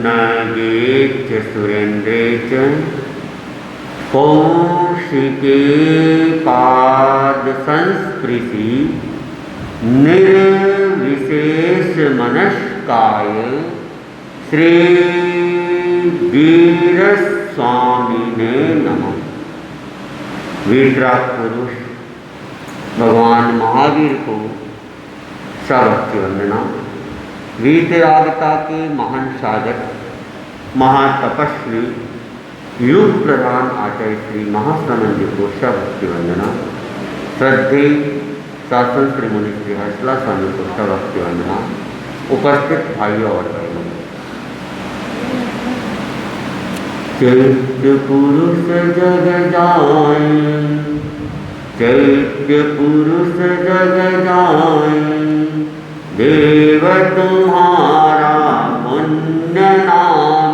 नागेच सुरेन्द्रेच कौशिके पाद संस्पृशि निर्विशेष मनस्काय श्री वीरस्वामिने नमः। वीतराग पुरुष भगवान महावीर को सबकी वंदना। वीतरागता के महान साधक महातपस्वी युग प्रधान आचार्य श्री महासनंद जी को सबकी वंदना। श्रद्धे शासन श्री मुनि श्री हर्षला स्वामी को सबकी वंदना। उपस्थित भाइयों और बहनों, चैत्य पुरुष जग जाए, चैत्य पुरुष जग जाए, देव तुम्हारा पुण्य नाम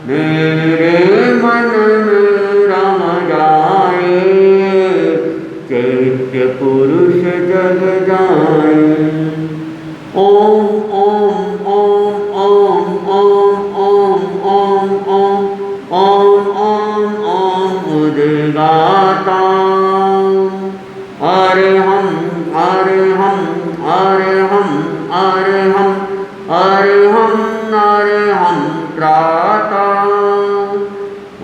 मेरे मन में रम जाए। चैत्य पुरुष जग जाए। ओम ओम ओम ओम ओम ओम ओम ओम ओम ओम ओम उद्गाता अरहम अरहम अरहम अरहम अरहम अरहम त्राता।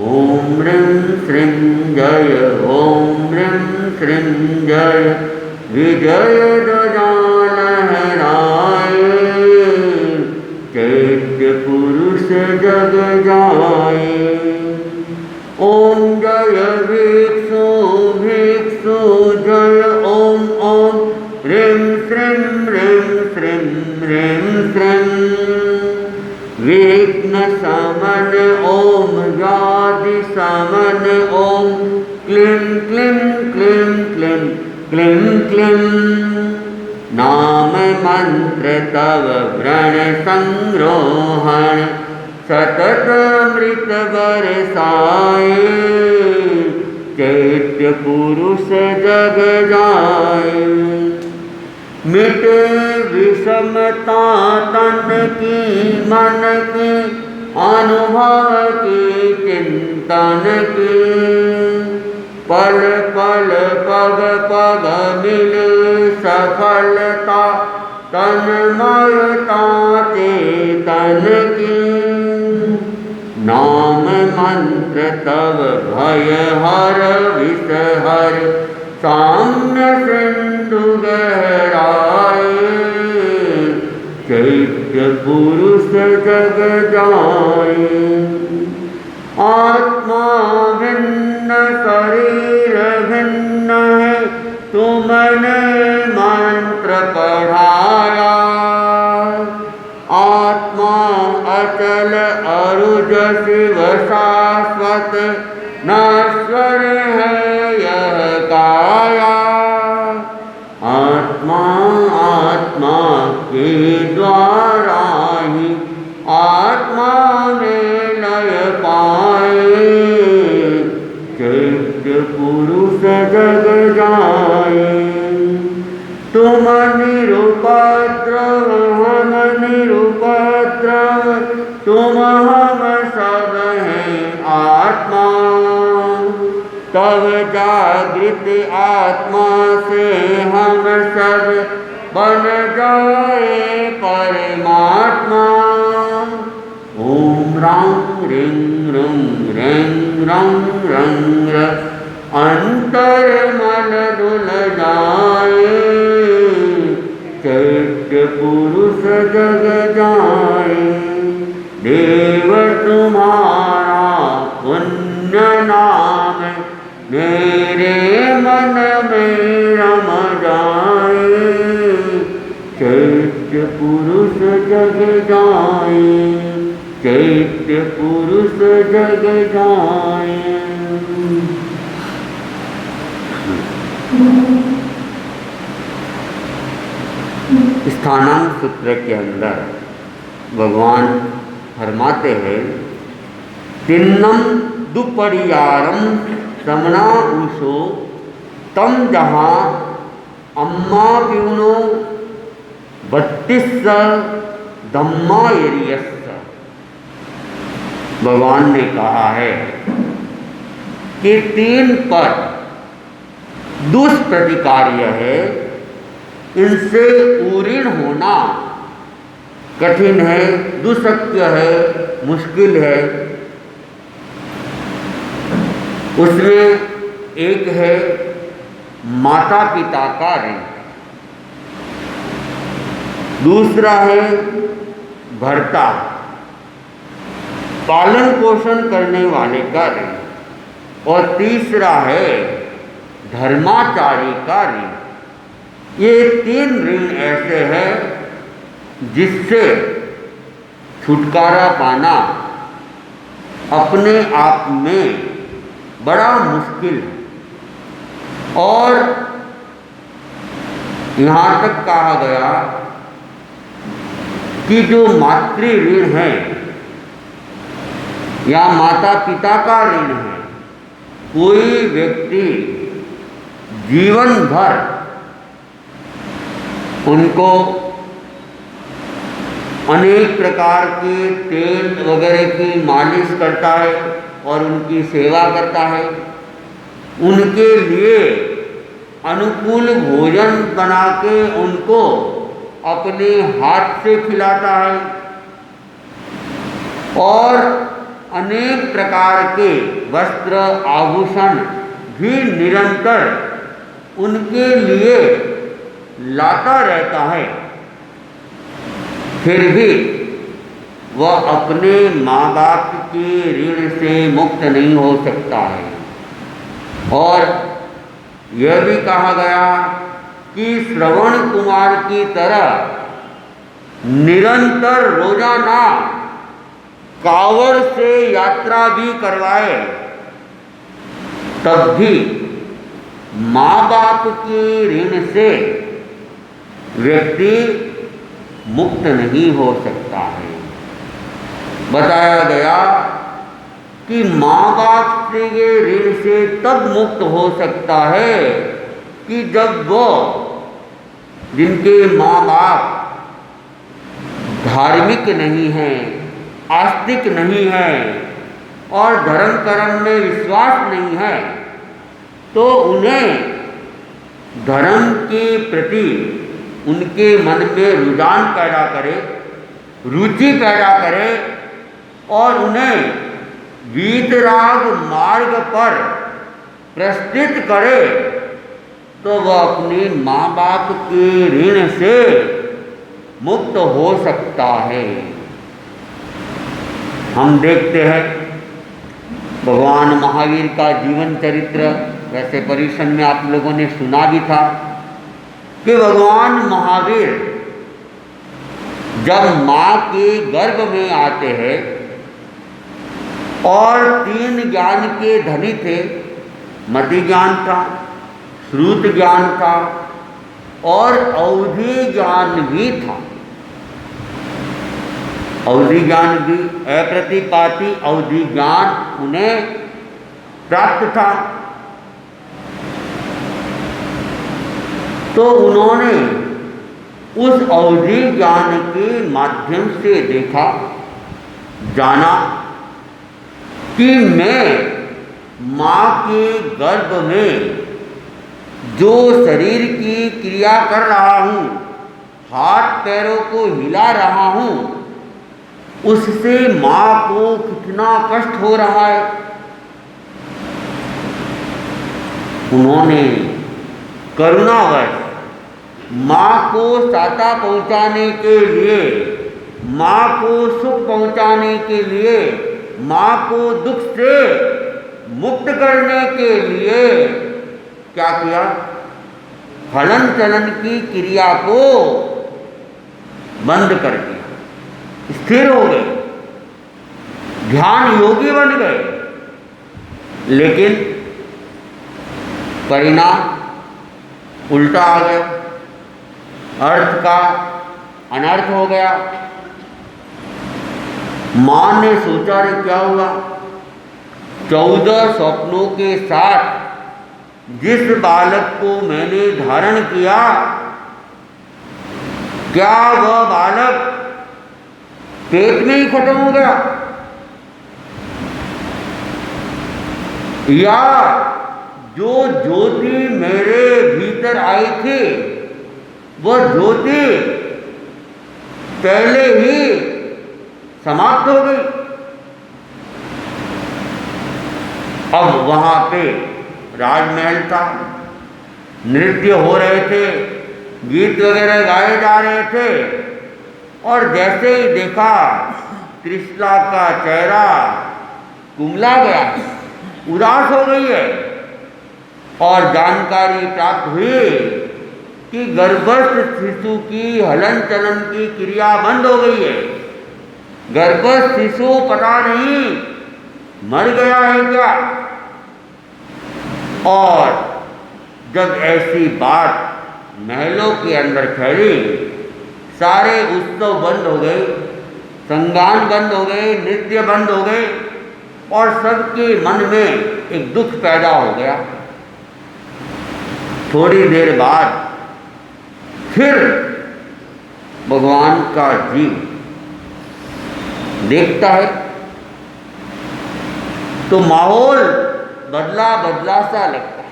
ओम ह्रीं श्रीं जय, ओम ह्रीं श्रीं जय, विजय ध्वजा लहराए। चैत्य पुरुष जग जाए। ओम जय भिक्षु भिक्षु जय, ओम ओम ह्रीं श्रीं ह्रीं श्रीं ह्रीं श्रीं। विघ्न शमन ओम व्याधि शमन ओम क्लीं क्लीं क्लीं क्लीं क्लीं क्लीं। नाम मंत्र तव व्रण संरोहण सतत अमृत बरसाए। चैत्य पुरुष जग जाए। मिट विषमता तन की मन की, अनुभव की चिंतन की। पल पल पग पग मिल सफलता, तन्मयता चेतन की। नाम मंत्र तव भय हर विष हर, साम्य सिंधु गहराए। चैत्य पुरुष जग जाए। आत्मा भिन्न शरीर भिन्न है, तुमने मंत्र पढ़ाया। आत्मा अचल अरुज शिव शाश्वत, नश्वर है यह काया। आत्मा आत्मा के द्वारा ही आत्मा में लय पाए। चैत्य पुरुष जग जाए। तुम निरुपद्रव हम निरुपद्रव, तुम हम सब हैं आत्मा। तब जागृत आत्मा से हम सब बन जाए परमात्मा। ओम रां ह्रीं रुं ह्रीं रं रं र, अंतर मन डुल जाए। चैत्य पुरुष जग जाए। देव तुम्हारा पुण्य नाम मेरे मन में रम जाए। चैत्य पुरुष जग जाए। चैत्य पुरुष जग जाए। स्थानांक सूत्र के अंदर भगवान फरमाते हैं, तिन्नम दुपड़ियारम समना ऊषो तम जहाँ अम्मा प्यूनो 32 धम्मा एरियस। भगवान ने कहा है कि 3 पद दुष्प्रतिकार्य है, इनसे उऋण होना कठिन है, दुष्शक्य है, मुश्किल है। उसमें एक है माता पिता का ऋण, दूसरा है भर्ता पालन पोषण करने वाले का ऋण, और तीसरा है धर्माचारी का ऋण। ये 3 ऋण ऐसे हैं जिससे छुटकारा पाना अपने आप में बड़ा मुश्किल है। और यहाँ तक कहा गया कि जो मातृ ऋण है या माता पिता का ऋण है, कोई व्यक्ति जीवन भर उनको अनेक प्रकार के तेल वगैरह की मालिश करता है और उनकी सेवा करता है, उनके लिए अनुकूल भोजन बना के उनको अपने हाथ से खिलाता है और अनेक प्रकार के वस्त्र आभूषण भी निरंतर उनके लिए लाता रहता है, फिर भी वह अपने माँ बाप के ऋण से मुक्त नहीं हो सकता है। और यह भी कहा गया कि श्रवण कुमार की तरह निरंतर रोजाना कांवड़ से यात्रा भी करवाए तब भी माँ बाप के ऋण से व्यक्ति मुक्त नहीं हो सकता है। बताया गया कि माँ बाप से ये ऋण से तब मुक्त हो सकता है कि जब वो जिनके माँ बाप धार्मिक नहीं हैं, आस्तिक नहीं हैं और धर्म कर्म में विश्वास नहीं है, तो उन्हें धर्म के प्रति उनके मन में रुझान पैदा करे, रुचि पैदा करे और उन्हें वीतराग मार्ग पर प्रस्थित करे, तो वह अपने माँ बाप के ऋण से मुक्त हो सकता है। हम देखते हैं भगवान महावीर का जीवन चरित्र, वैसे परिशन में आप लोगों ने सुना भी था कि भगवान महावीर जब माँ के गर्भ में आते हैं और 3 ज्ञान के धनी थे, मति ज्ञान था, श्रुत ज्ञान था और अवधि ज्ञान भी था। अवधि ज्ञान भी अप्रतिपाती अवधि ज्ञान उन्हें प्राप्त था। तो उन्होंने उस अवधि ज्ञान के माध्यम से देखा, जाना कि मैं माँ के गर्भ में जो शरीर की क्रिया कर रहा हूँ, हाथ पैरों को हिला रहा हूँ, उससे माँ को कितना कष्ट हो रहा है। उन्होंने करुणावश माँ को साता पहुँचाने के लिए, माँ को सुख पहुँचाने के लिए, माँ को दुख से मुक्त करने के लिए क्या किया? हलन चलन की क्रिया को बंद कर दिया, स्थिर हो गए, ध्यान योगी बन गए। लेकिन परिणाम उल्टा आ गया, अर्थ का अनर्थ हो गया। माँ ने सोचा रे क्या हुआ, 14 स्वप्नों के साथ जिस बालक को मैंने धारण किया, क्या वह बालक पेट में ही खत्म हो गया? या जो ज्योति मेरे भीतर आई थी वह ज्योति पहले ही समाप्त हो गई। अब वहां पे राजमहल था, नृत्य हो रहे थे, गीत वगैरह गाए जा रहे थे, और जैसे ही देखा त्रिशला का चेहरा कुंभला गया, उदास हो गई है, और जानकारी प्राप्त हुई कि गर्भस्थ शिशु की हलन चलन की क्रिया बंद हो गई है। गर्भस्थ शिशु पता नहीं मर गया है क्या। और जब ऐसी बात महलों के अंदर फैली, सारे उत्सव बंद हो गए, संगान बंद हो गए, नृत्य बंद हो गए, और सबके मन में एक दुख पैदा हो गया। थोड़ी देर बाद फिर भगवान का जीव देखता है तो माहौल बदला बदला सा लगता है,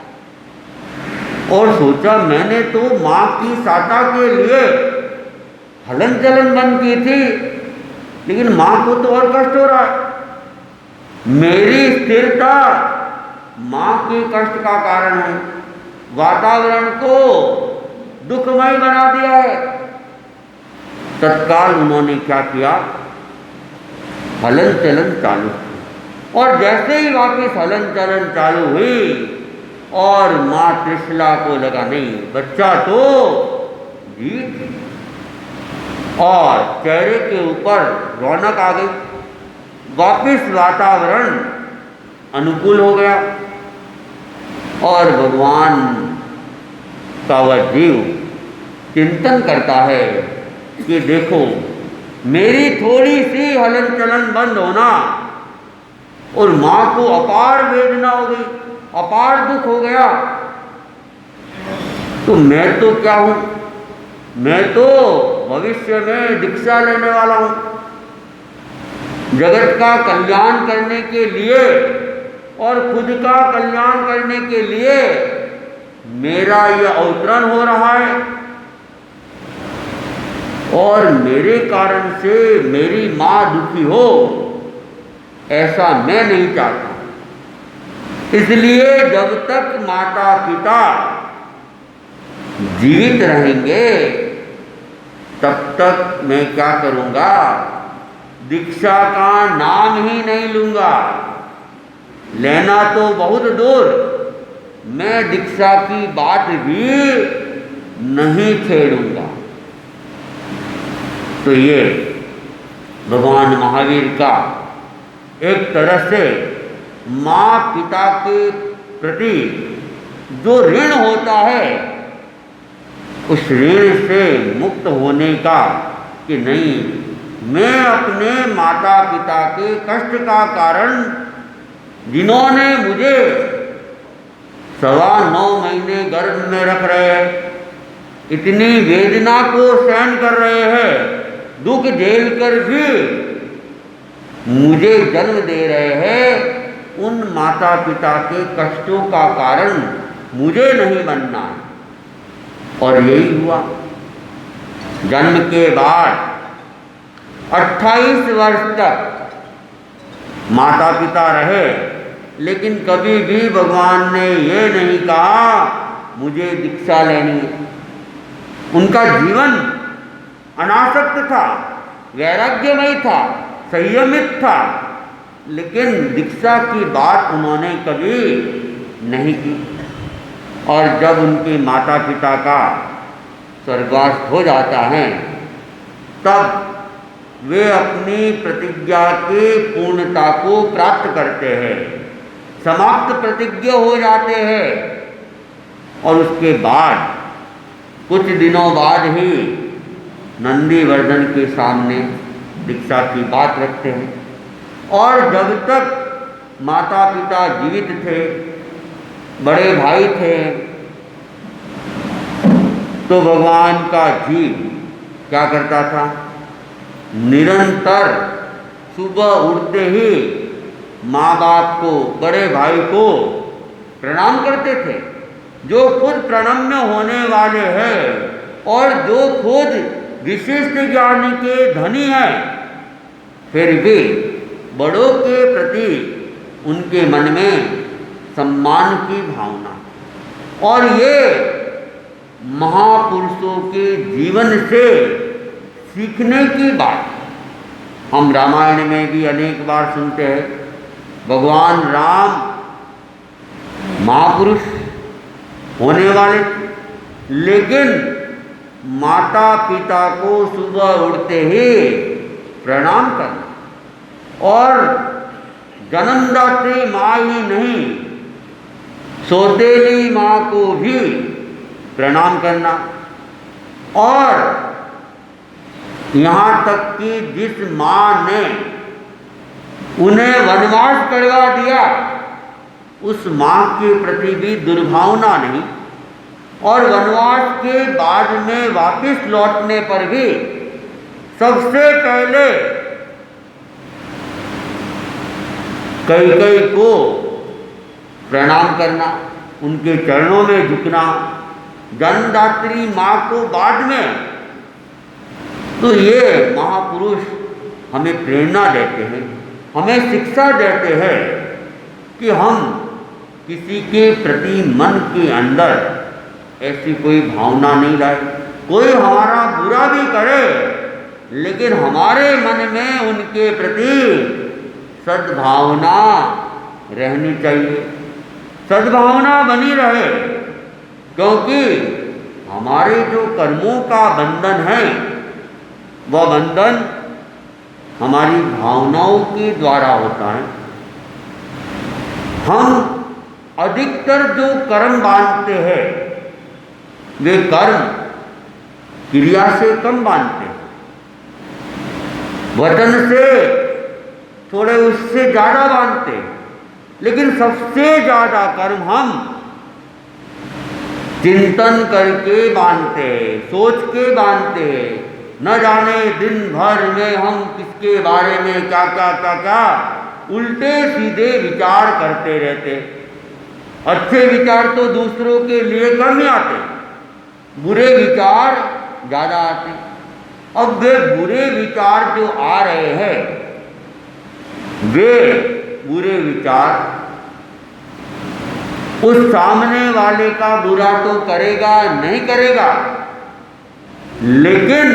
और सोचा मैंने तो माँ की साता के लिए हलन चलन बंद की थी, लेकिन माँ को तो और कष्ट हो रहा है। मेरी स्थिरता माँ के कष्ट का कारण है, वातावरण को दुखमय बना दिया है। तत्काल उन्होंने क्या किया, हलन चलन चालू, और जैसे ही वापस हलन चलन चालू हुई और माँ त्रिशला को लगा नहीं बच्चा तो जीत, और चेहरे के ऊपर रौनक आ गई, वापस वातावरण अनुकूल हो गया, और भगवान का वह जीव चिंतन करता है कि देखो मेरी थोड़ी सी हलन चलन बंद होना और माँ को अपार वेदना हो गई, अपार दुख हो गया, तो मैं तो क्या हूँ, मैं तो भविष्य में दीक्षा लेने वाला हूँ। जगत का कल्याण करने के लिए और खुद का कल्याण करने के लिए मेरा यह अवतरण हो रहा है, और मेरे कारण से मेरी माँ दुखी हो, ऐसा मैं नहीं चाहता। इसलिए जब तक माता पिता जीवित रहेंगे तब तक मैं क्या करूँगा, दीक्षा का नाम ही नहीं लूँगा। लेना तो बहुत दूर, मैं दीक्षा की बात भी नहीं छेड़ूंगा। तो ये भगवान महावीर का एक तरह से माँ पिता के प्रति जो ऋण होता है, उस ऋण से मुक्त होने का, कि नहीं मैं अपने माता पिता के कष्ट का कारण, जिन्होंने मुझे 9.25 महीने गर्भ में रख रहे हैं, इतनी वेदना को सहन कर रहे हैं, दुख झेल कर भी मुझे जन्म दे रहे हैं, उन माता पिता के कष्टों का कारण मुझे नहीं बनना है। और यही हुआ। जन्म के बाद 28 वर्ष तक माता पिता रहे, लेकिन कभी भी भगवान ने ये नहीं कहा मुझे दीक्षा लेनी है। उनका जीवन अनासक्त था, वैराग्यमय था, संयमित था, लेकिन दीक्षा की बात उन्होंने कभी नहीं की। और जब उनके माता पिता का स्वर्गवास हो जाता है, तब वे अपनी प्रतिज्ञा की पूर्णता को प्राप्त करते हैं, समाप्त प्रतिज्ञ हो जाते हैं, और उसके बाद कुछ दिनों बाद ही नंदीवर्धन के सामने दीक्षा की बात रखते हैं। और जब तक माता पिता जीवित थे, बड़े भाई थे, तो भगवान का जीव क्या करता था, निरंतर सुबह उठते ही माँ बाप को, बड़े भाई को प्रणाम करते थे, जो खुद प्रणम्य होने वाले हैं और जो खुद विशिष्ट ज्ञान के धनी हैं, फिर भी बड़ों के प्रति उनके मन में सम्मान की भावना। और ये महापुरुषों के जीवन से सीखने की बात। हम रामायण में भी अनेक बार सुनते हैं, भगवान राम महापुरुष होने वाले, लेकिन माता पिता को सुबह उठते ही प्रणाम करना, और जन्मदात्री माँ ही नहीं, सौतेली माँ को भी प्रणाम करना। और यहाँ तक कि जिस माँ ने उन्हें वनवास करवा दिया, उस माँ के प्रति भी दुर्भावना नहीं, और वनवास के बाद में वापस लौटने पर भी सबसे पहले कैकेयी को प्रणाम करना, उनके चरणों में झुकना, जन्मदात्री माँ को बाद में। तो ये महापुरुष हमें प्रेरणा देते हैं, हमें शिक्षा देते हैं कि हम किसी के प्रति मन के अंदर ऐसी कोई भावना नहीं लाए। कोई हमारा बुरा भी करे, लेकिन हमारे मन में उनके प्रति सद्भावना रहनी चाहिए, सद्भावना बनी रहे, क्योंकि हमारे जो कर्मों का बंधन है, वह बंधन हमारी भावनाओं के द्वारा होता है। हम अधिकतर जो कर्म बांधते हैं, वे कर्म क्रिया से कम बांधते हैं, वचन से थोड़े उससे ज़्यादा बांधते हैं, लेकिन सबसे ज़्यादा कर्म हम चिंतन करके बांधते हैं, सोच के बांधते हैं। न जाने दिन भर में हम किसके बारे में क्या उल्टे सीधे विचार करते रहते। अच्छे विचार तो दूसरों के लिए कम ही आते, बुरे विचार ज़्यादा आते। अब वे बुरे विचार जो आ रहे हैं, वे बुरे विचार उस सामने वाले का बुरा तो करेगा नहीं करेगा, लेकिन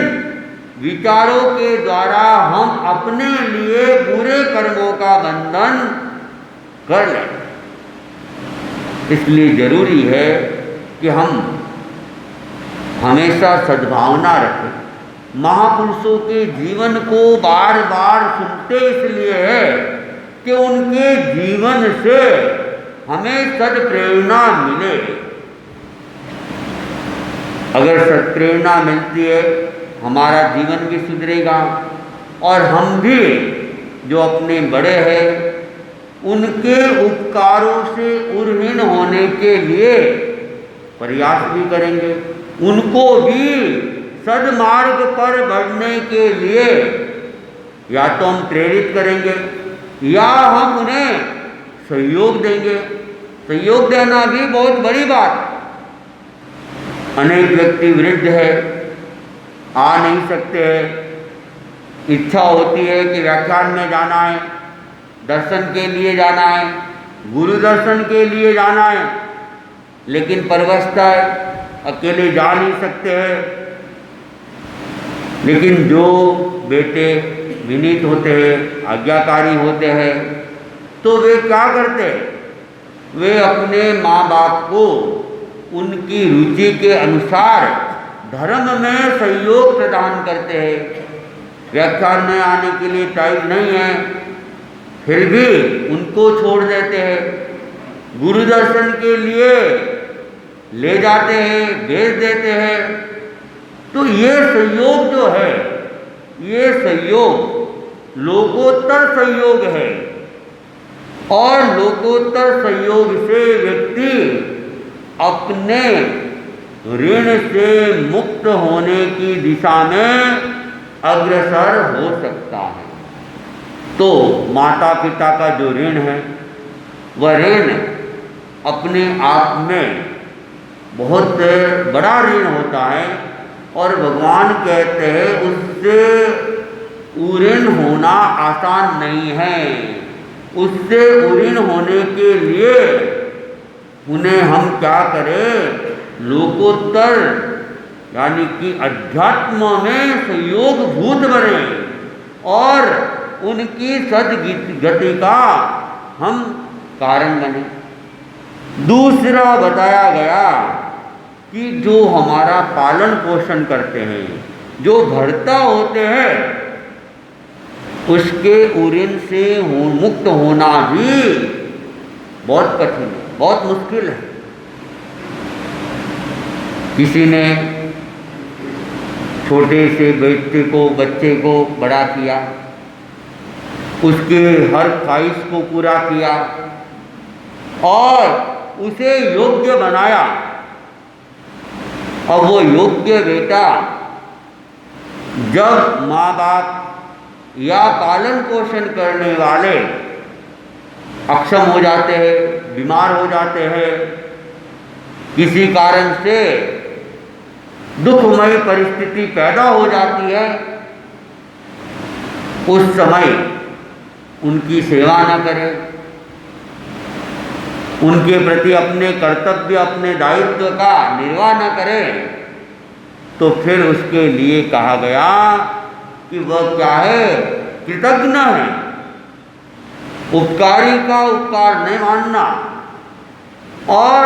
विचारों के द्वारा हम अपने लिए बुरे कर्मों का बंधन कर लें। इसलिए जरूरी है कि हम हमेशा सद्भावना रखें। महापुरुषों के जीवन को बार बार सुनते इसलिए है कि उनके जीवन से हमें सद्प्रेरणा मिले। अगर सद्प्रेरणा मिलती है, हमारा जीवन भी सुधरेगा, और हम भी जो अपने बड़े हैं उनके उपकारों से उर्हीन होने के लिए प्रयास भी करेंगे, उनको भी सद्मार्ग पर बढ़ने के लिए या तो हम प्रेरित करेंगे या हम उन्हें सहयोग देंगे। सहयोग देना भी बहुत बड़ी बात। अनेक व्यक्ति वृद्ध है, आ नहीं सकते हैं, इच्छा होती है कि व्याख्यान में जाना है, दर्शन के लिए जाना है, गुरु दर्शन के लिए जाना है, लेकिन परवस्था है, अकेले जा नहीं सकते हैं। लेकिन जो बेटे विनीत होते हैं, आज्ञाकारी होते हैं, तो वे क्या करते हैं? वे अपने माँ बाप को उनकी रुचि के अनुसार धर्म में सहयोग प्रदान करते हैं। व्याख्यान में आने के लिए टाइम नहीं है, फिर भी उनको छोड़ देते हैं, गुरु दर्शन के लिए ले जाते हैं, भेज देते हैं। तो ये सहयोग जो है, ये सहयोग लोकोत्तर सहयोग है, और लोकोत्तर सहयोग से व्यक्ति अपने ऋण से मुक्त होने की दिशा में अग्रसर हो सकता है। तो माता पिता का जो ऋण है वह ऋण अपने आप में बहुत बड़ा ऋण होता है, और भगवान कहते हैं उससे ऋण होना आसान नहीं है। उससे ऋण होने के लिए उन्हें हम क्या करें, लोकोत्तर यानी कि अध्यात्म में सहयोग भूत बने और उनकी सदगति का हम कारण बने। दूसरा बताया गया कि जो हमारा पालन पोषण करते हैं, जो भर्ता होते हैं, उसके ऋण से मुक्त होना भी बहुत कठिन है, बहुत मुश्किल है। किसी ने छोटे से बच्चे को बड़ा किया, उसके हर ख्वाहिश को पूरा किया और उसे योग्य बनाया। अब वो योग्य बेटा जब माँ बाप या पालन पोषण करने वाले अक्षम हो जाते हैं, बीमार हो जाते हैं, किसी कारण से दुखमय परिस्थिति पैदा हो जाती है, उस समय उनकी सेवा न करें, उनके प्रति अपने कर्तव्य, अपने दायित्व का निर्वाह न करें, तो फिर उसके लिए कहा गया कि वह क्या है, कृतज्ञ है। उपकारी का उपकार नहीं मानना और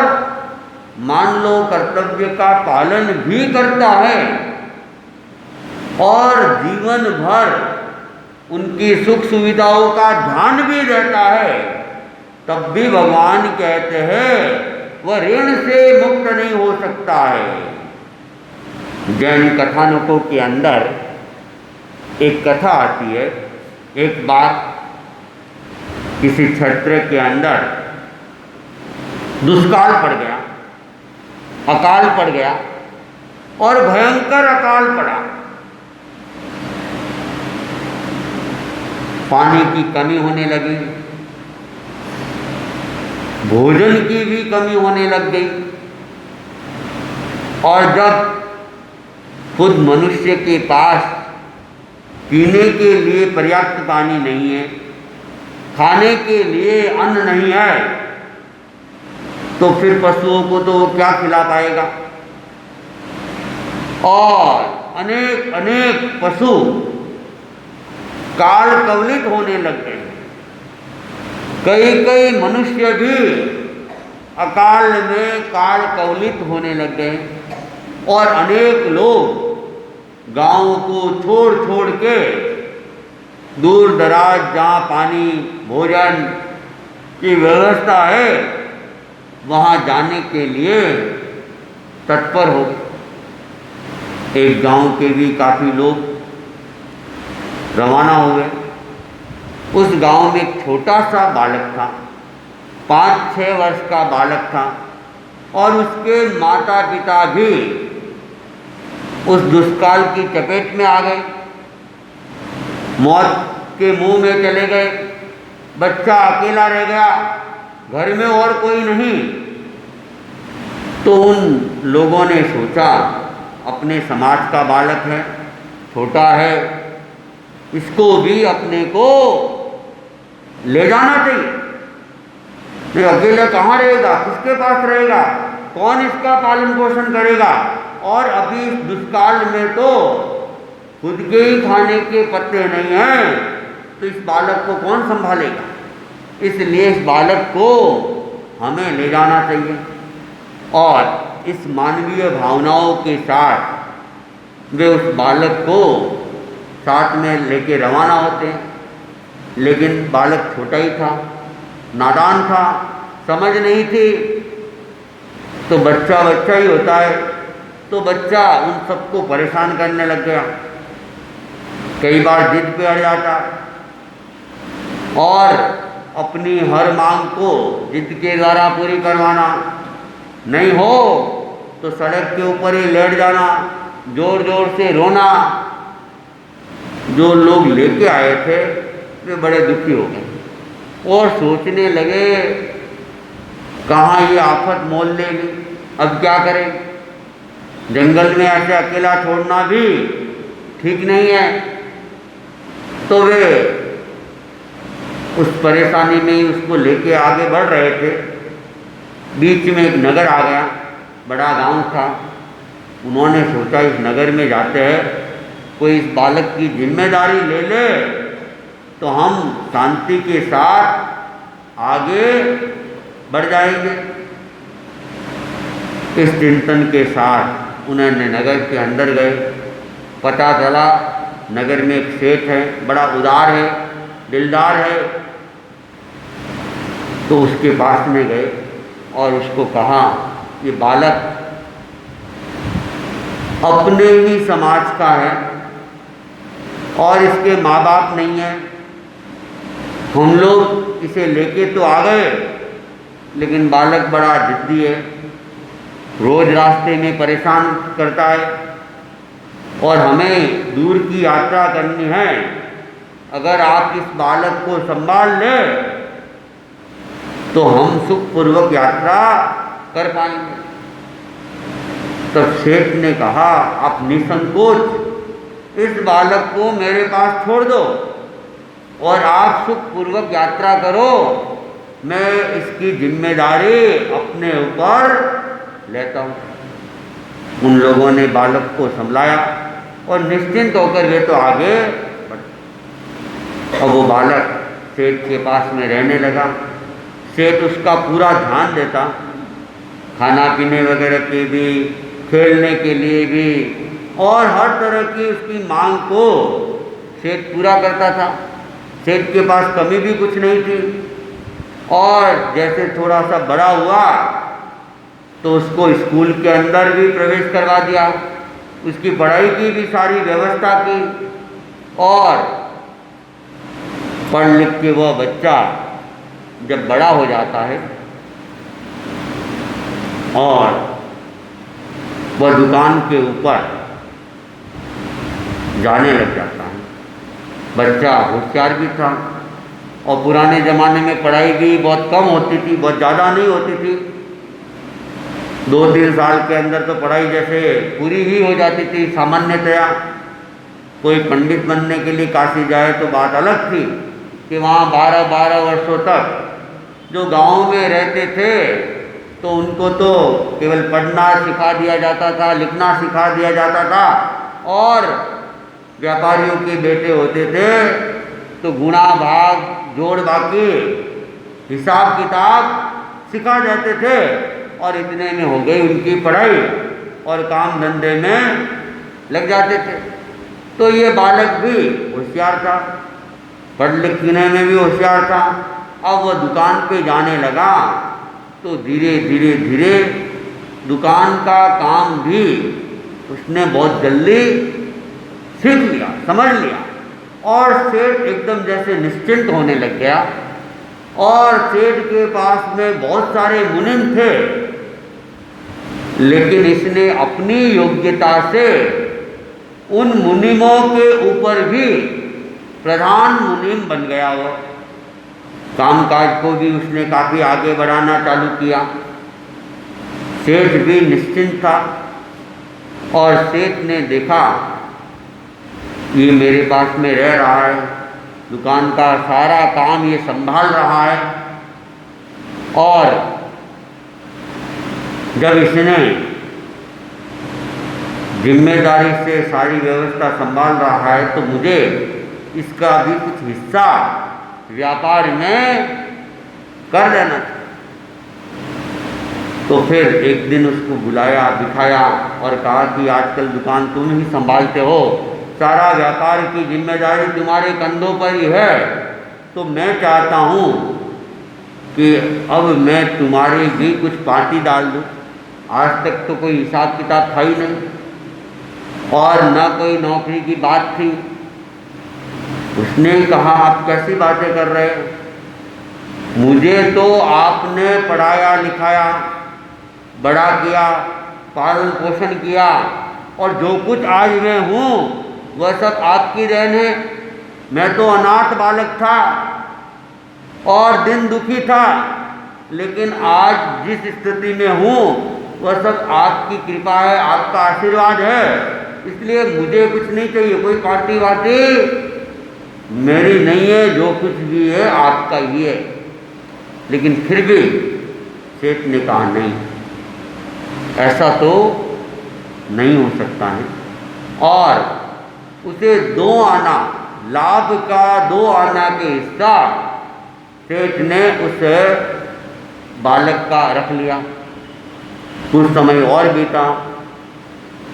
मान लो कर्तव्य का पालन भी करता है और जीवन भर उनकी सुख सुविधाओं का ध्यान भी रहता है, तब भी भगवान कहते हैं वह ऋण से मुक्त नहीं हो सकता है। जैन कथानकों के अंदर एक कथा आती है। एक बार किसी क्षेत्र के अंदर दुष्काल पड़ गया, अकाल पड़ गया और भयंकर अकाल पड़ा। पानी की कमी होने लगी, भोजन की भी कमी होने लग गई, और जब खुद मनुष्य के पास पीने के लिए पर्याप्त पानी नहीं है, खाने के लिए अन्न नहीं है, तो फिर पशुओं को तो वो क्या खिला पाएगा। और अनेक अनेक पशु काल कवलित होने लग गए। कई कई मनुष्य भी अकाल में काल कवलित होने लग गए और अनेक लोग गांवों को छोड़ छोड़ के दूर दराज जहाँ पानी भोजन की व्यवस्था है वहाँ जाने के लिए तत्पर हो गए। एक गांव के भी काफ़ी लोग रवाना हो गए। उस गांव में एक छोटा सा बालक था, 5-6 वर्ष का बालक था, और उसके माता पिता भी उस दुष्काल की चपेट में आ गए, मौत के मुंह में चले गए। बच्चा अकेला रह गया, घर में और कोई नहीं। तो उन लोगों ने सोचा अपने समाज का बालक है, छोटा है, इसको भी अपने को ले जाना चाहिए। नहीं अकेले कहाँ रहेगा, किसके पास रहेगा, कौन इसका पालन पोषण करेगा। और अभी इस दुष्काल में तो खुद के ही खाने के पत्ते नहीं हैं, तो इस बालक को कौन संभालेगा। इसलिए इस बालक को हमें ले जाना चाहिए। और इस मानवीय भावनाओं के साथ वे उस बालक को साथ में लेके रवाना होते हैं। लेकिन बालक छोटा ही था, नादान था, समझ नहीं थी। तो बच्चा बच्चा ही होता है, तो बच्चा उन सबको परेशान करने लग गया। कई बार जिद पे अड़ जाता और अपनी हर मांग को जिद के द्वारा पूरी करवाना, नहीं हो तो सड़क के ऊपर ही लेट जाना, जोर जोर से रोना। जो लोग लेके आए थे वे बड़े दुखी हो गए और सोचने लगे कहाँ ये आफत मोल लेगी, अब क्या करें। जंगल में ऐसे अकेला छोड़ना भी ठीक नहीं है। तो वे उस परेशानी में ही उसको लेके आगे बढ़ रहे थे। बीच में एक नगर आ गया, बड़ा गांव था। उन्होंने सोचा इस नगर में जाते हैं, कोई इस बालक की जिम्मेदारी ले ले तो हम शांति के साथ आगे बढ़ जाएंगे। इस चिंतन के साथ उन्होंने नगर के अंदर गए। पता चला नगर में एक सेठ है, बड़ा उदार है, दिलदार है। तो उसके पास में गए और उसको कहा ये बालक अपने ही समाज का है और इसके माँ बाप नहीं है। हम लोग इसे लेके तो आ गए, लेकिन बालक बड़ा जिद्दी है, रोज रास्ते में परेशान करता है और हमें दूर की यात्रा करनी है। अगर आप इस बालक को संभाल ले तो हम सुखपूर्वक यात्रा कर पाएंगे। तब सेठ ने कहा आप निसंकोच इस बालक को मेरे पास छोड़ दो और आप सुखपूर्वक यात्रा करो, मैं इसकी जिम्मेदारी अपने ऊपर लेता हूँ। उन लोगों ने बालक को संभलाया और निश्चिंत होकर वे तो आगे बढ़े। अब वो बालक सेठ के पास में रहने लगा। सेठ उसका पूरा ध्यान देता, खाना पीने वगैरह के भी, खेलने के लिए भी, और हर तरह की उसकी मांग को सेठ पूरा करता था। सेठ के पास कमी भी कुछ नहीं थी। और जैसे थोड़ा सा बड़ा हुआ तो उसको स्कूल के अंदर भी प्रवेश करवा दिया, उसकी पढ़ाई की भी सारी व्यवस्था की। और पढ़ लिख के वह बच्चा जब बड़ा हो जाता है और वह दुकान के ऊपर जाने लग जाता है। बच्चा होशियार भी था और पुराने ज़माने में पढ़ाई भी बहुत कम होती थी, बहुत ज़्यादा नहीं होती थी। 2-3 साल के अंदर तो पढ़ाई जैसे पूरी ही हो जाती थी सामान्यतया। कोई पंडित बनने के लिए काशी जाए तो बात अलग थी कि वहाँ 12-12 वर्षों तक जो गाँव में रहते थे तो उनको तो केवल पढ़ना सिखा दिया जाता था, लिखना सिखा दिया जाता था। और व्यापारियों के बेटे होते थे तो गुणा भाग जोड़ बाकी हिसाब किताब सिखा जाते थे और इतने में हो गई उनकी पढ़ाई और काम धंधे में लग जाते थे। तो ये बालक भी होशियार था, पढ़ लिखने में भी होशियार था। अब वह दुकान पे जाने लगा तो धीरे धीरे धीरे दुकान का काम भी उसने बहुत जल्दी सीख लिया, समझ लिया। और सेठ एकदम जैसे निश्चिंत होने लग गया। और सेठ के पास में बहुत सारे मुनीम थे, लेकिन इसने अपनी योग्यता से उन मुनीमों के ऊपर भी प्रधान मुनीम बन गया। वो कामकाज को भी उसने काफ़ी आगे बढ़ाना चालू किया। सेठ भी निश्चिंत था और सेठ ने देखा ये मेरे पास में रह रहा है, दुकान का सारा काम ये संभाल रहा है। और जब इसने जिम्मेदारी से सारी व्यवस्था संभाल रहा है तो मुझे इसका भी कुछ हिस्सा व्यापार में कर देना था। तो फिर एक दिन उसको बुलाया, बिठाया और कहा कि आजकल दुकान तुम ही संभालते हो, सारा व्यापार की जिम्मेदारी तुम्हारे कंधों पर ही है। तो मैं चाहता हूँ कि अब मैं तुम्हारी भी कुछ पार्टी डाल दूँ। आज तक तो कोई हिसाब किताब था ही नहीं और न कोई नौकरी की बात थी। उसने कहा आप कैसी बातें कर रहे हैं, मुझे तो आपने पढ़ाया लिखाया, बड़ा किया, पालन पोषण किया और जो कुछ आज मैं हूँ वह सब आपकी देन है। मैं तो अनाथ बालक था और दिन दुखी था, लेकिन आज जिस स्थिति में हूँ वह सब आपकी कृपा है, आपका आशीर्वाद है। इसलिए मुझे कुछ नहीं चाहिए, कोई पार्टी वार्टी मेरी नहीं है, जो कुछ भी है आपका ही है। लेकिन फिर भी सेठ ने कहा नहीं, ऐसा तो नहीं हो सकता है। और उसे 2 आना लाभ का 2 आना के हिस्सा सेठ ने उस बालक का रख लिया। कुछ समय और बीता,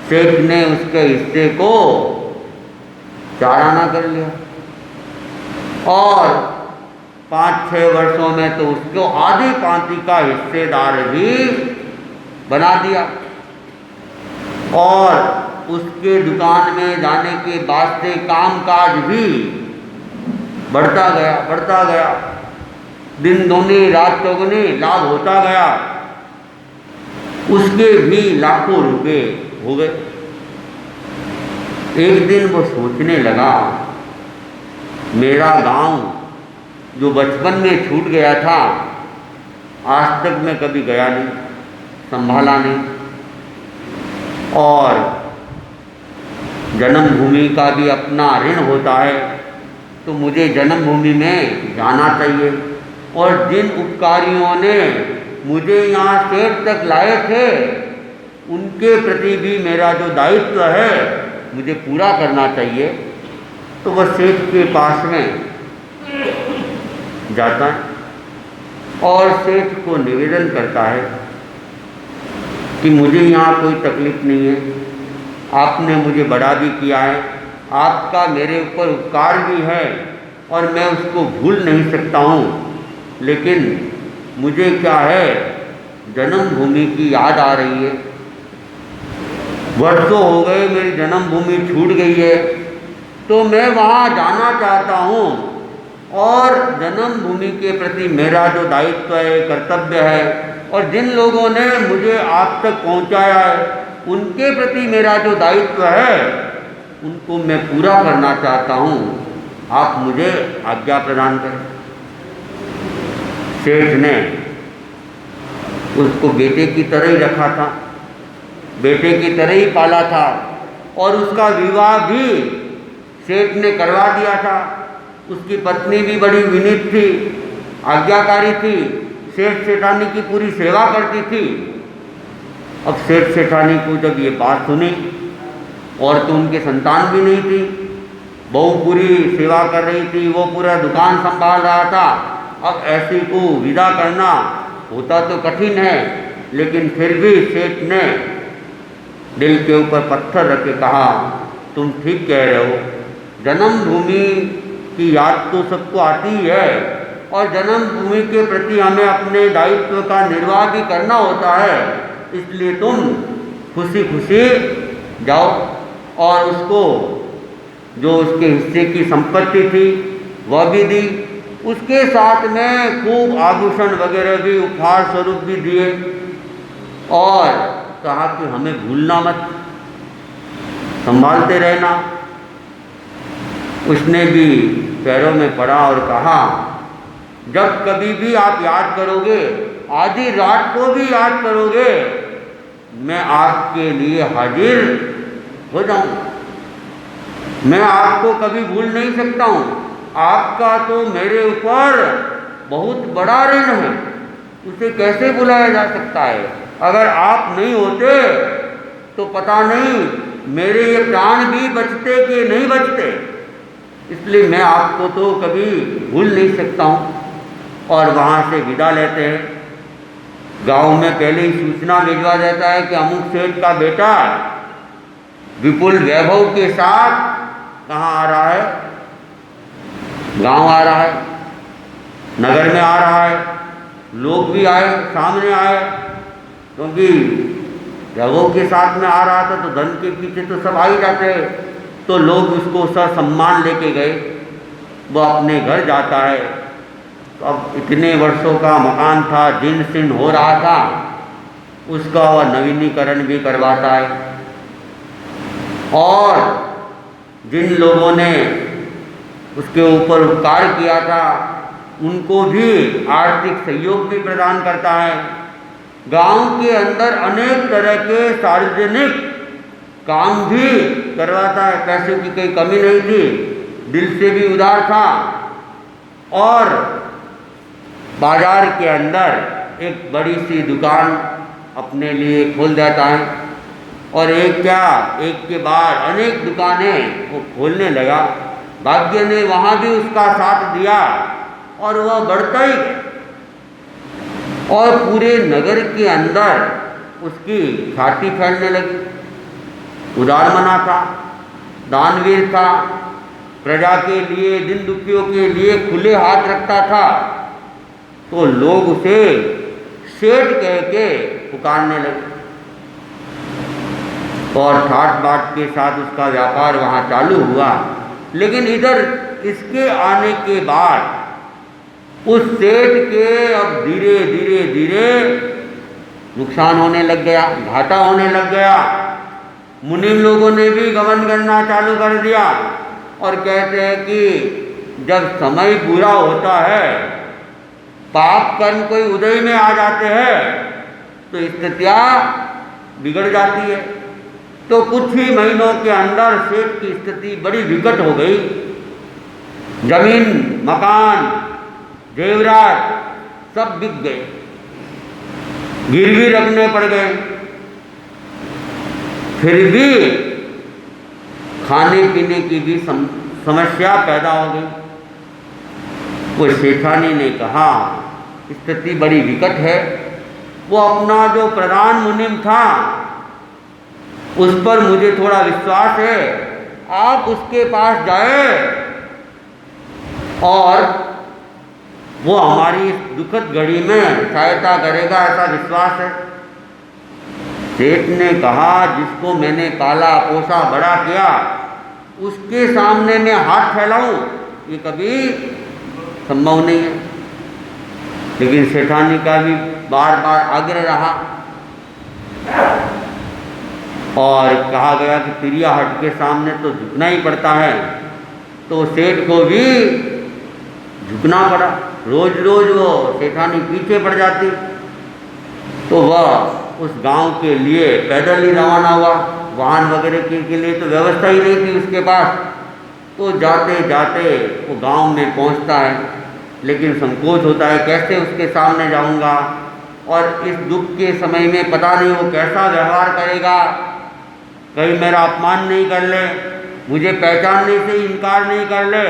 सेठ ने उसके हिस्से को 4 आना कर लिया और 5-6 वर्षों में तो उसको आधी पांति का हिस्सेदार भी बना दिया। और उसके दुकान में जाने के बाद से कामकाज भी बढ़ता गया, दिन दूनी रात चौगुनी लाभ होता गया। उसके भी लाखों रुपए हो गए। एक दिन वो सोचने लगा, मेरा गांव जो बचपन में छूट गया था, आज तक मैं कभी गया नहीं, संभाला नहीं, और जन्मभूमि का भी अपना ऋण होता है, तो मुझे जन्मभूमि में जाना चाहिए। और जिन उपकारियों ने मुझे यहाँ सेठ तक लाए थे, उनके प्रति भी मेरा जो दायित्व है मुझे पूरा करना चाहिए। तो वह सेठ के पास में जाता है और सेठ को निवेदन करता है कि मुझे यहाँ कोई तकलीफ़ नहीं है, आपने मुझे बड़ा भी किया है, आपका मेरे ऊपर उपकार भी है और मैं उसको भूल नहीं सकता हूँ, लेकिन मुझे क्या है, जन्मभूमि की याद आ रही है। वर्षों हो गए मेरी जन्मभूमि छूट गई है, तो मैं वहाँ जाना चाहता हूँ और जन्मभूमि के प्रति मेरा जो दायित्व है, कर्तव्य है, और जिन लोगों ने मुझे आप तक पहुँचाया है, उनके प्रति मेरा जो दायित्व है उनको मैं पूरा करना चाहता हूँ, आप मुझे आज्ञा प्रदान करें। सेठ ने उसको बेटे की तरह ही रखा था, बेटे की तरह ही पाला था, और उसका विवाह भी सेठ ने करवा दिया था। उसकी पत्नी भी बड़ी विनीत थी, आज्ञाकारी थी, सेठ सेठानी की पूरी सेवा करती थी। अब सेठ सेठानी को जब ये बात सुनी, और तो उनके संतान भी नहीं थी, बहू पूरी सेवा कर रही थी, वो पूरा दुकान संभाल रहा था, अब ऐसी को विदा करना होता तो कठिन है, लेकिन फिर भी सेठ ने दिल के ऊपर पत्थर रख के कहा, तुम ठीक कह रहे हो, जन्मभूमि की याद तो सबको आती है, और जन्मभूमि के प्रति हमें अपने दायित्व का निर्वाह भी करना होता है, इसलिए तुम खुशी खुशी जाओ और उसको जो उसके हिस्से की संपत्ति थी वह भी दी, उसके साथ में खूब आभूषण वगैरह भी उपहार स्वरूप भी दिए, और कहा कि हमें भूलना मत, संभालते रहना। उसने भी पैरों में पड़ा और कहा, जब कभी भी आप याद करोगे, आधी रात को भी याद करोगे, मैं आपके लिए हाजिर हो जाऊं। मैं आपको कभी भूल नहीं सकता हूँ, आपका तो मेरे ऊपर बहुत बड़ा ऋण है, उसे कैसे भुलाया जा सकता है। अगर आप नहीं होते तो पता नहीं मेरे ये प्राण भी बचते कि नहीं बचते, इसलिए मैं आपको तो कभी भूल नहीं सकता हूँ। और वहाँ से विदा लेते हैं। गांव में पहले ही सूचना भिजवा देता है कि अमुक सेठ का बेटा विपुल वैभव के साथ कहाँ आ रहा है, गांव आ रहा है, नगर में आ रहा है। लोग भी आए, सामने आए, क्योंकि वैभव के साथ में आ रहा था तो धन के पीछे तो सब आ ही जाते हैं। तो लोग उसको सम्मान लेके गए, वो अपने घर जाता है। तो अब इतने वर्षों का मकान था, जीर्ण शीर्ण हो रहा था, उसका वह नवीनीकरण भी करवाता है। और जिन लोगों ने उसके ऊपर उपकार किया था, उनको भी आर्थिक सहयोग भी प्रदान करता है। गांव के अंदर अनेक तरह के सार्वजनिक काम भी करवाता है, पैसे की कोई कमी नहीं थी, दिल से भी उदार था। और बाजार के अंदर एक बड़ी सी दुकान अपने लिए खोल देता है, और एक के बाद अनेक दुकानें वो खोलने लगा। भाग्य ने वहाँ भी उसका साथ दिया और वह बढ़ता ही गया, और पूरे नगर के अंदर उसकी ख्याति फैलने लगी। उदारमना था, दानवीर था, प्रजा के लिए, दिन दुखियों के लिए खुले हाथ रखता था, तो लोग उसे सेठ कह के पुकारने लगे। और ठाट बाट के साथ उसका व्यापार वहाँ चालू हुआ। लेकिन इधर इसके आने के बाद उस सेठ के अब धीरे धीरे धीरे नुकसान होने लग गया, घाटा होने लग गया। मुनीम लोगों ने भी गमन करना चालू कर दिया और कहते हैं कि जब समय पूरा होता है, पाप कर्म कोई उदय में आ जाते हैं, तो स्थितियाँ बिगड़ जाती है। तो कुछ ही महीनों के अंदर सेठ की स्थिति बड़ी विकट हो गई। जमीन, मकान, जेवरात सब बिक गए, गिरवी रखने पड़ गए। फिर भी खाने पीने की भी समस्या पैदा हो गई। वो सेठानी ने कहा, स्थिति बड़ी विकट है। वो अपना जो प्रधान मुनीम था, उस पर मुझे थोड़ा विश्वास है, आप उसके पास जाए और वो हमारी दुखद घड़ी में सहायता करेगा, ऐसा विश्वास है। सेठ ने कहा, जिसको मैंने पाला पोसा बड़ा किया, उसके सामने मैं हाथ फैलाऊं, ये कभी संभव नहीं है। लेकिन सेठानी का भी बार बार आग्रह रहा और कहा गया कि तिरिया हट के सामने तो झुकना ही पड़ता है। तो सेठ को भी झुकना पड़ा। रोज रोज वो सेठानी पीछे पड़ जाती, तो वह उस गांव के लिए पैदल ही रवाना हुआ। वाहन वगैरह के लिए तो व्यवस्था ही नहीं थी उसके पास। तो जाते जाते वो गांव में पहुंचता है, लेकिन संकोच होता है, कैसे उसके सामने जाऊंगा, और इस दुख के समय में पता नहीं वो कैसा व्यवहार करेगा, कहीं मेरा अपमान नहीं कर ले, मुझे पहचानने से इनकार नहीं कर ले।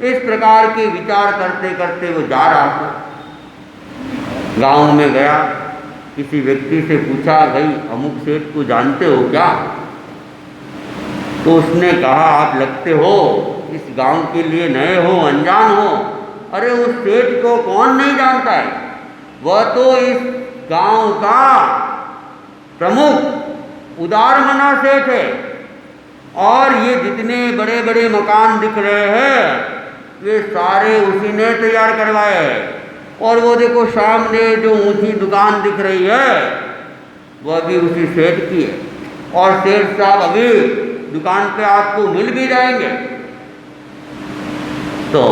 इस प्रकार के विचार करते करते वो जा रहा था। गांव में गया, किसी व्यक्ति से पूछा, भाई अमुक सेठ को जानते हो क्या? तो उसने कहा, आप लगते हो इस गांव के लिए नए हो, अनजान हो। अरे उस सेठ को कौन नहीं जानता है, वह तो इस गांव का प्रमुख उदारमना सेठ है। और ये जितने बड़े बड़े मकान दिख रहे हैं, ये सारे उसी ने तैयार करवाए हैं। और वो देखो सामने जो ऊंची दुकान दिख रही है, वह भी उसी सेठ की है। और सेठ साहब अभी दुकान पे आपको मिल भी जाएंगे। तो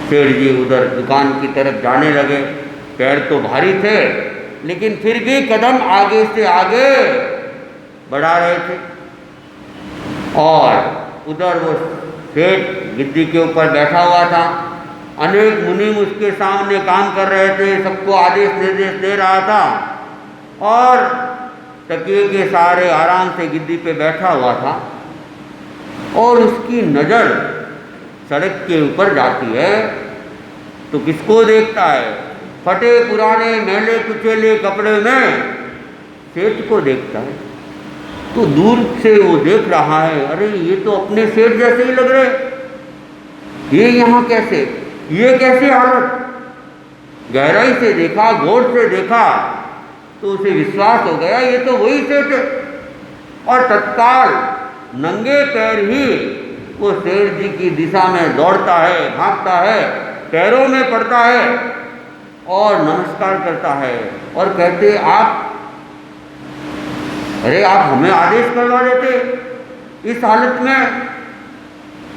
सेठ जी उधर दुकान की तरफ जाने लगे। पैर तो भारी थे, लेकिन फिर भी कदम आगे से आगे बढ़ा रहे थे। और उधर वो सेठ गिद्दी के ऊपर बैठा हुआ था। अनेक मुनीम उसके सामने काम कर रहे थे, सबको आदेश निर्देश दे रहा था। और तकिए के सहारे आराम से गिद्दी पे बैठा हुआ था। और उसकी नज़र सड़क के ऊपर जाती है, तो किसको देखता है? फटे पुराने मैले कुचेले कपड़े में सेठ को देखता है। तो दूर से वो देख रहा है, अरे ये तो अपने सेठ जैसे ही लग रहे, ये यहाँ कैसे, ये कैसी हालत? गहराई से देखा, गौर से देखा, तो उसे विश्वास हो गया, ये तो वही सेठ है। और तत्काल नंगे पैर ही वो सेठ जी की दिशा में दौड़ता है, भागता है, पैरों में पड़ता है और नमस्कार करता है। और कहते, आप, अरे आप हमें आदेश करवा देते इस हालत में।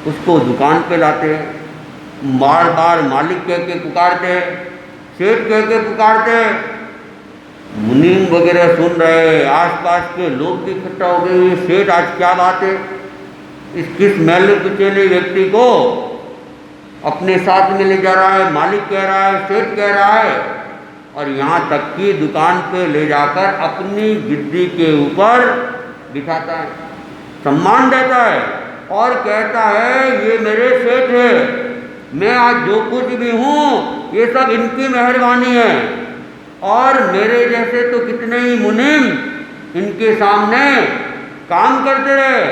उसको दुकान पे लाते हैं, बार बार मालिक कह के पुकारते हैं, सेठ कह के पुकारते हैं। मुनीम वगैरह सुन रहे, आसपास के लोग भी इकट्ठा हो गए, ये सेठ आज क्या बात है, इस किस मैले कुचेले व्यक्ति को अपने साथ में ले जा रहा है, मालिक कह रहा है, सेठ कह रहा है, और यहाँ तक कि दुकान पे ले जाकर अपनी गिद्दी के ऊपर बिठाता है, सम्मान देता है और कहता है ये मेरे सेठ है, मैं आज जो कुछ भी हूँ ये सब इनकी मेहरबानी है, और मेरे जैसे तो कितने ही मुनीम इनके सामने काम करते रहे।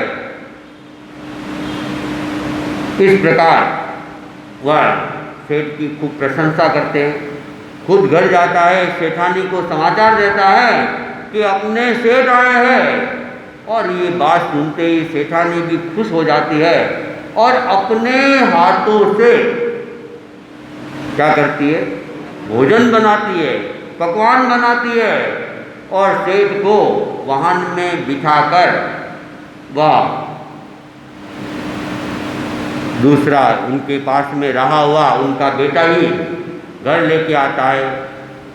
इस प्रकार वह सेठ की खूब प्रशंसा करते हैं। खुद घर जाता है, सेठानी को समाचार देता है कि अपने सेठ आए हैं, और ये बात सुनते ही सेठानी भी खुश हो जाती है और अपने हाथों से क्या करती है, भोजन बनाती है, पकवान बनाती है, और सेठ को वाहन में बिठाकर वह दूसरा उनके पास में रहा हुआ उनका बेटा ही घर लेके आता है,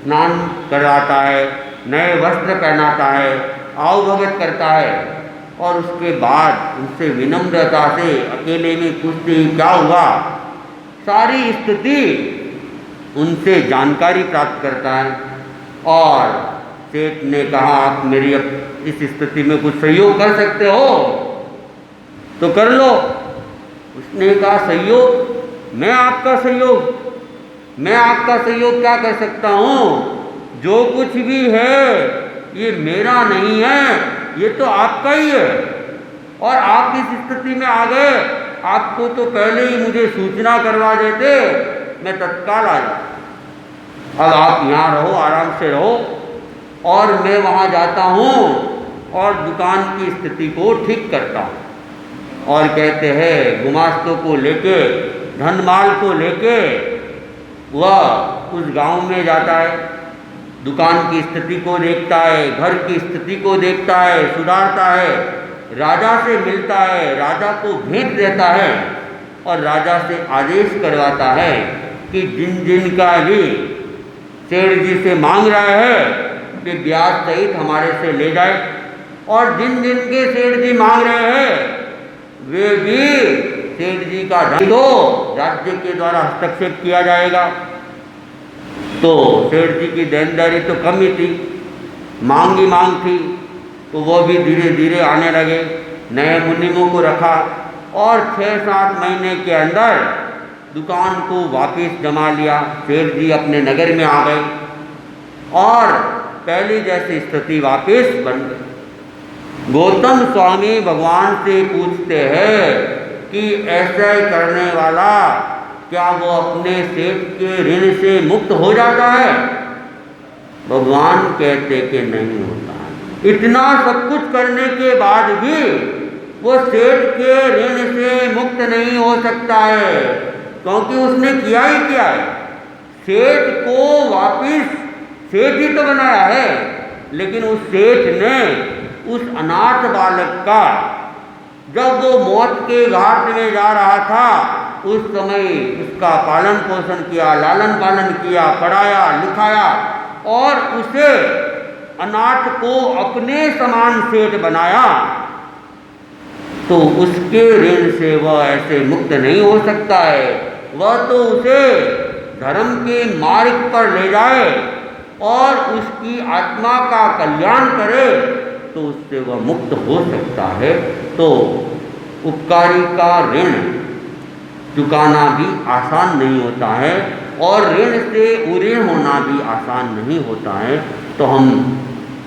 स्नान कराता है, नए वस्त्र पहनाता है, आओ भगत करता है, और उसके बाद उनसे विनम्रता से अकेले में पूछती क्या हुआ, सारी स्थिति उनसे जानकारी प्राप्त करता है। और सेठ ने कहा आप मेरी अब इस स्थिति में कुछ सहयोग कर सकते हो तो कर लो। उसने कहा सहयोग, मैं आपका सहयोग क्या कर सकता हूँ, जो कुछ भी है ये मेरा नहीं है, ये तो आपका ही है, और आप इस स्थिति में आ गए, आपको तो पहले ही मुझे सूचना करवा देते, मैं तत्काल आ जाता। अब आप यहाँ रहो, आराम से रहो, और मैं वहाँ जाता हूँ और दुकान की स्थिति को ठीक करता हूँ। और कहते हैं गुमास्तों को लेके, धनमाल को लेके वह उस गांव में जाता है, दुकान की स्थिति को देखता है, घर की स्थिति को देखता है, सुधारता है, राजा से मिलता है, राजा को भेंट देता है, और राजा से आदेश करवाता है कि जिन जिन का भी सेठ जी से मांग रहा है कि ब्याज सहित हमारे से ले जाए, और जिन जिन के सेठ जी मांग रहे हैं वे भी सेठ जी का धन दो राज्य के द्वारा हस्तक्षेप किया जाएगा। तो सेठ जी की देनदारी तो कम ही थी, मांग ही मांग थी, तो वो भी धीरे धीरे आने लगे, नए मुनीमों को रखा, और 6-7 महीने के अंदर दुकान को वापस जमा लिया। सेठ जी अपने नगर में आ गए और पहली जैसी स्थिति वापस बन गई। गौतम स्वामी भगवान से पूछते हैं कि ऐसा करने वाला क्या वो अपने सेठ के ऋण से मुक्त हो जाता है? भगवान कहते कि नहीं होता है। इतना सब कुछ करने के बाद भी वो सेठ के ऋण से मुक्त नहीं हो सकता है, क्योंकि उसने किया ही क्या है, सेठ को वापिस सेठ ही तो बनाया है, लेकिन उस सेठ ने उस अनाथ बालक का जब वो मौत के घाट में जा रहा था उस समय उसका पालन पोषण किया, लालन पालन किया, पढ़ाया लिखाया, और उसे अनाथ को अपने समान सेठ बनाया, तो उसके ऋण से वह ऐसे मुक्त नहीं हो सकता है। वह तो उसे धर्म के मार्ग पर ले जाए और उसकी आत्मा का कल्याण करे, तो उससे वह मुक्त हो सकता है। तो उपकारी का ऋण चुकाना भी आसान नहीं होता है, और ऋण से उऋण होना भी आसान नहीं होता है। तो हम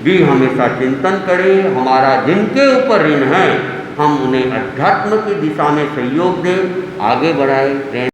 भी हमेशा चिंतन करें, हमारा जिनके ऊपर ऋण है हम उन्हें अध्यात्म की दिशा में सहयोग दें, आगे बढ़ाएं।